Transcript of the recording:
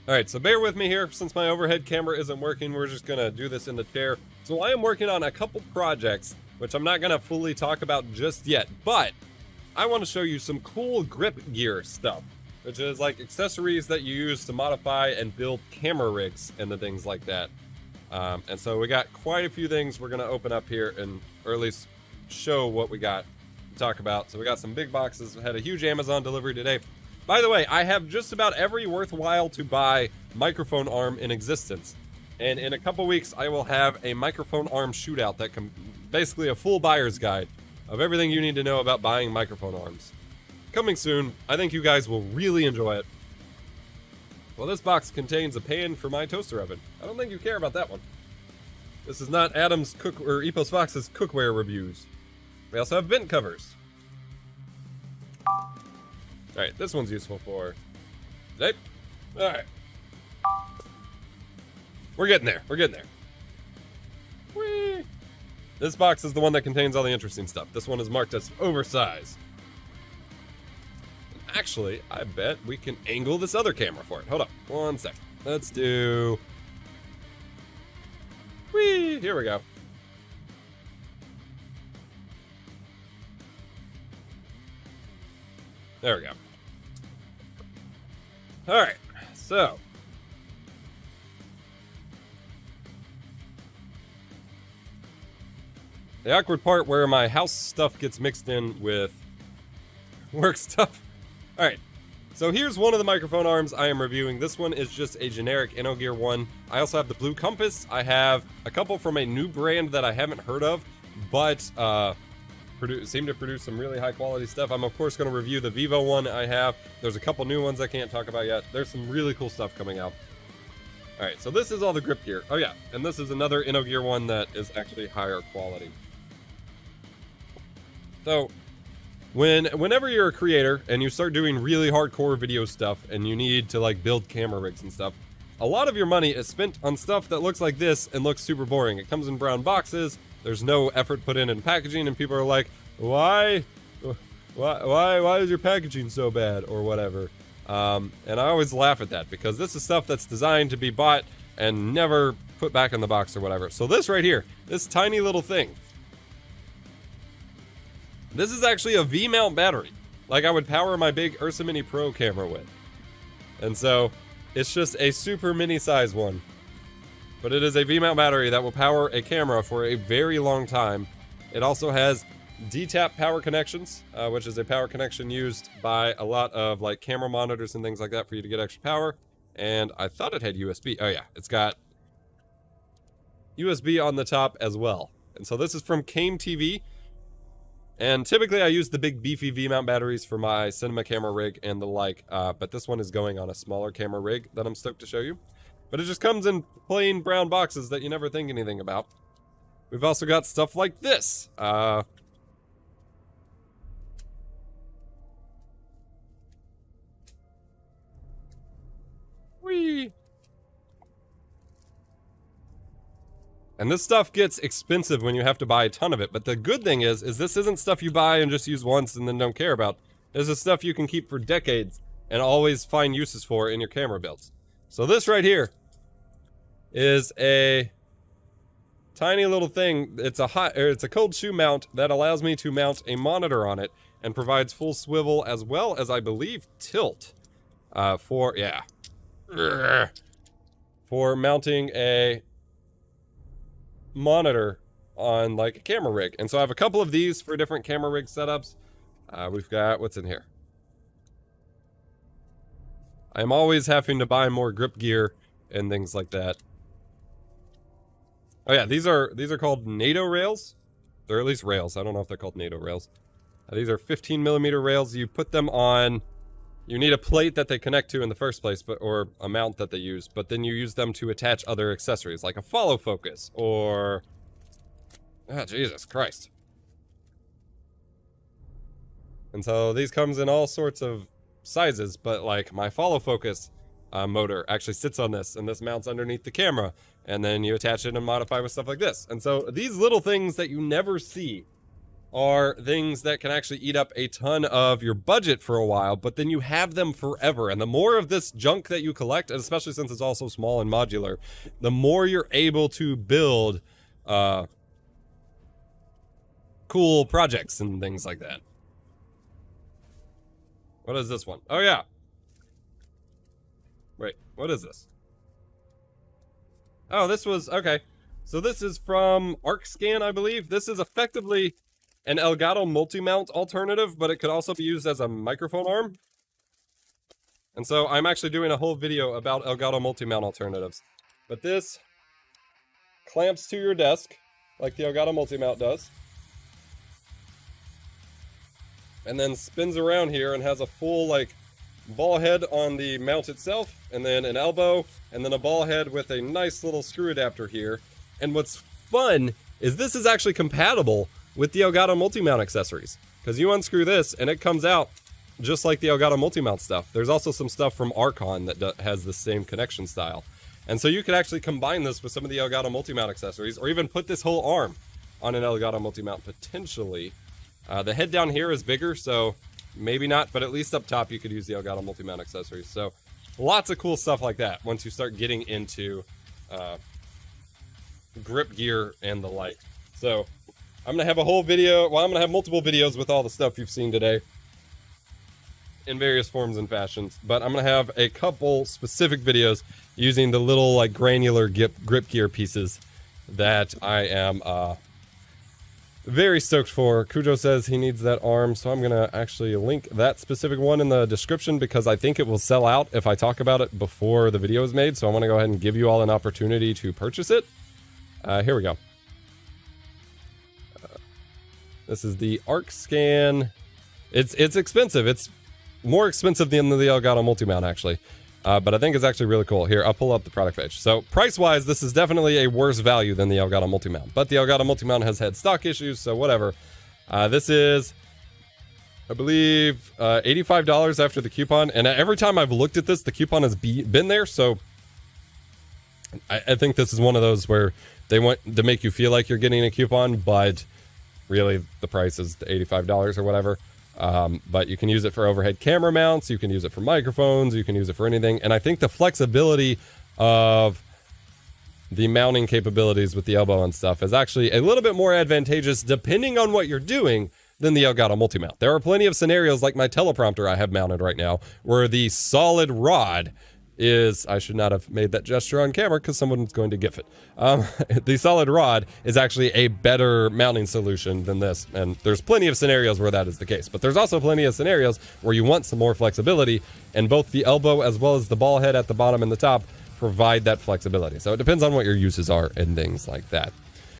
Alright, so bear with me here. Since my overhead camera isn't working, we're just gonna do this in the chair. So I am working on a couple projects, which I'm not gonna fully talk about just yet, but I want to show you some cool grip gear stuff, which is like accessories that you use to modify and build camera rigs and the things like that. And so we got quite a few things we're gonna open up here and, or at least show what we got to talk about. So we got some big boxes. We had a huge Amazon delivery today. By the way, I have just about every worthwhile to buy microphone arm in existence. And in a couple weeks, I will have a microphone arm shootout that can basically a full buyer's guide of everything you need to know about buying microphone arms. Coming soon. I think you guys will really enjoy it. Well, this box contains a pan for my toaster oven. I don't think you care about that one. This is not Adam's cook or EposVox's cookware reviews. We also have vent covers. Alright, this one's useful for today. Alright. We're getting there. We're getting there. Whee! This box is the one that contains all the interesting stuff. This one is marked as oversized. Actually, I bet we can angle this other camera for it. Hold up. 1 second. Let's do... Whee! Here we go. There we go. Alright, so. The awkward part where my house stuff gets mixed in with work stuff. Alright, so here's one of the microphone arms I am reviewing. This one is just a generic InnoGear one. I also have the Blue Compass. I have a couple from a new brand that I haven't heard of, but seem to produce some really high quality stuff. I'm of course going to review the Vivo one I have. There's a couple new ones I can't talk about yet. There's some really cool stuff coming out. Alright, so this is all the grip gear. Oh yeah, and this is another InnoGear one that is actually higher quality. So, whenever you're a creator and you start doing really hardcore video stuff and you need to like build camera rigs and stuff, a lot of your money is spent on stuff that looks like this and looks super boring. It comes in brown boxes. There's no effort put in packaging, and people are like, why is your packaging so bad, or whatever. And I always laugh at that, because this is stuff that's designed to be bought and never put back in the box or whatever. So this right here, this tiny little thing, this is actually a V-mount battery, like I would power my big Ursa Mini Pro camera with. And so it's just a super mini size one. But it is a V-mount battery that will power a camera for a very long time. It also has D-tap power connections, which is a power connection used by a lot of like camera monitors and things like that for you to get extra power. And I thought it had USB. Oh yeah, it's got USB on the top as well. And so this is from Kame TV. And typically I use the big beefy V-mount batteries for my cinema camera rig and the like, but this one is going on a smaller camera rig that I'm stoked to show you. But it just comes in plain brown boxes that you never think anything about. We've also got stuff like this. Whee! And this stuff gets expensive when you have to buy a ton of it. But the good thing is this isn't stuff you buy and just use once and then don't care about. This is stuff you can keep for decades and always find uses for in your camera builds. So this right here is a tiny little thing. It's a cold shoe mount that allows me to mount a monitor on it and provides full swivel as well as, I believe, tilt for mounting a monitor on like a camera rig. And so I have a couple of these for different camera rig setups. We've got, what's in here? I'm always having to buy more grip gear and things like that. Oh yeah, these are called NATO rails. They're at least rails. I don't know if they're called NATO rails. These are 15mm rails. You put them on, you need a plate that they connect to in the first place, or a mount that they use, but then you use them to attach other accessories, like a follow focus, or... Ah, Jesus Christ. And so these comes in all sorts of sizes, but like my follow focus motor actually sits on this, and this mounts underneath the camera, and then you attach it and modify with stuff like this. And so these little things that you never see are things that can actually eat up a ton of your budget for a while, but then you have them forever. And the more of this junk that you collect, and especially since it's also small and modular, the more you're able to build cool projects and things like that. What is this one? Oh yeah. Wait, what is this? Oh, this was, okay. So this is from ArcScan, I believe. This is effectively an Elgato multi-mount alternative, but it could also be used as a microphone arm. And so I'm actually doing a whole video about Elgato multi-mount alternatives. But this clamps to your desk, like the Elgato multi-mount does. And then spins around here and has a full, like, ball head on the mount itself, and then an elbow, and then a ball head with a nice little screw adapter here. And what's fun is this is actually compatible with the Elgato multi-mount accessories, because you unscrew this and it comes out just like the Elgato multi-mount stuff. There's also some stuff from Archon that has the same connection style. And so you could actually combine this with some of the Elgato multi-mount accessories, or even put this whole arm on an Elgato multi-mount potentially. The head down here is bigger, so maybe not, but at least up top you could use the Elgato multi-mount accessories. So lots of cool stuff like that once you start getting into grip gear and the like. So I'm going to have a whole video, well, I'm going to have multiple videos with all the stuff you've seen today in various forms and fashions, but I'm going to have a couple specific videos using the little, like, granular grip gear pieces that I am very stoked for. Cujo says he needs that arm, so I'm going to actually link that specific one in the description, because I think it will sell out if I talk about it before the video is made, so I want to go ahead and give you all an opportunity to purchase it. Here we go. This is the ArcScan. It's expensive. It's more expensive than the Elgato multi-mount, actually. But I think it's actually really cool. Here, I'll pull up the product page. So, price-wise, this is definitely a worse value than the Elgato multi-mount. But the Elgato multi-mount has had stock issues, so whatever. This is, I believe, $85 after the coupon. And every time I've looked at this, the coupon has been there. So, I think this is one of those where they want to make you feel like you're getting a coupon, but really the price is the $85 or whatever. But you can use it for overhead camera mounts, you can use it for microphones, you can use it for anything. And I think the flexibility of the mounting capabilities with the elbow and stuff is actually a little bit more advantageous depending on what you're doing than the Elgato multi-mount. There are plenty of scenarios like my teleprompter I have mounted right now where the solid rod is, I should not have made that gesture on camera because someone's going to gif it. The solid rod is actually a better mounting solution than this, and there's plenty of scenarios where that is the case. But there's also plenty of scenarios where you want some more flexibility, and both the elbow as well as the ball head at the bottom and the top provide that flexibility. So it depends on what your uses are and things like that.